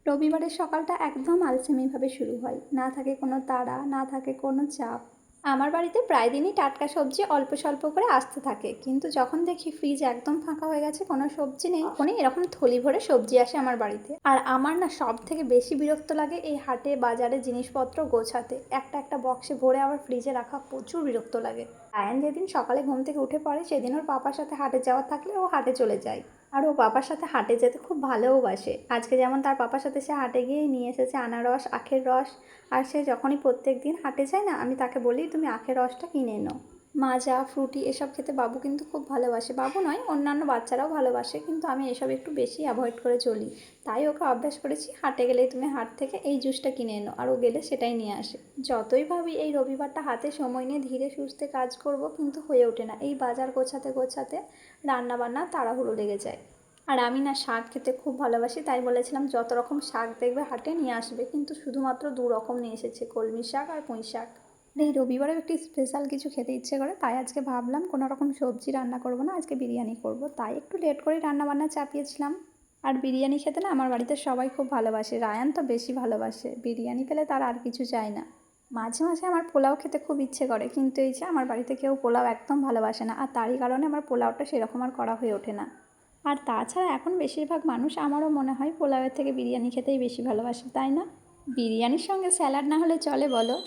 রবিবারের সকালটা একদম আলসেমিভাবে শুরু হয়, না থাকে কোনো তাড়া, না থাকে কোনো চাপ। আমার বাড়িতে প্রায় দিনই টাটকা সবজি অল্প স্বল্প করে আসতে থাকে, কিন্তু যখন দেখি ফ্রিজ একদম ফাঁকা হয়ে গেছে, কোনো সবজি নেই, তখনই এরকম থলি ভরে সবজি আসে আমার বাড়িতে। আর আমার না সব থেকে বেশি বিরক্ত লাগে এই হাটে বাজারে জিনিসপত্র গোছাতে। একটা একটা বক্সে ভরে আবার ফ্রিজে রাখা প্রচুর বিরক্ত লাগে। আয়ান যেদিন সকালে ঘুম থেকে উঠে পড়ে, সেদিন ওর পাপার সাথে হাটে যাওয়ার থাকলে ও হাটে চলে যায়। আর ও পাপার সাথে হাটে যেতে খুব ভালোবাসে। আজকে যেমন তার পাপার সাথে সে হাটে গিয়েই নিয়ে এসেছে আনারস, আখের রস। আর সে যখনই প্রত্যেক দিন হাটে যায় না, আমি তাকে বলি তুমি আখের রসটা কিনে এনো। মাজা, ফ্রুটি এসব খেতে বাবু কিন্তু খুব ভালোবাসে। বাবু নয়, অন্যান্য বাচ্চারাও ভালোবাসে, কিন্তু আমি এসব একটু বেশি অ্যাভয়েড করে চলি। তাই ওকে অভ্যাস করেছি, হাটে গেলেই তুমি হাট থেকে এই জুসটা কিনে এনো, আর ও গেলে সেটাই নিয়ে আসে। যতই ভাবি এই রবিবারটা হাতে সময় নিয়ে ধীরে সুস্থে কাজ করব, কিন্তু হয়ে ওঠে না। এই বাজার গোছাতে গোছাতে রান্নাবান্না তাড়াহুড়ো লেগে যায়। আর আমি না শাক খেতে খুব ভালোবাসি, তাই বলেছিলাম যত রকম শাক দেখবে হাটে নিয়ে আসবে, কিন্তু শুধুমাত্র দু রকম নিয়ে এসেছে, কলমি শাক আর পুঁই শাক। এই রবিবারেও একটি স্পেশাল কিছু খেতে ইচ্ছে করে, তাই আজকে ভাবলাম কোনো রকম সবজি রান্না করব না, আজকে বিরিয়ানি করব। তাই একটু লেট করেই রান্নাবান্না চাপিয়েছিলাম। আর বিরিয়ানি খেতে না আমার বাড়িতে সবাই খুব ভালোবাসে, রায়ান তো বেশি ভালোবাসে। বিরিয়ানি পেলে তার আর কিছু চাই না। মাঝে মাঝে আমার পোলাও খেতে খুব ইচ্ছে করে, কিন্তু এই যে আমার বাড়িতে কেউ পোলাও একদম ভালোবাসে না, আর তারই কারণে আমার পোলাওটা সেরকম আর করা হয়ে ওঠে না। আর তাছাড়া এখন বেশিরভাগ মানুষ, আমারও মনে হয়, পোলাওয়ের থেকে বিরিয়ানি খেতেই বেশি ভালোবাসে, তাই না? বিরিয়ানির সঙ্গে স্যালাড না হলে চলে বলো?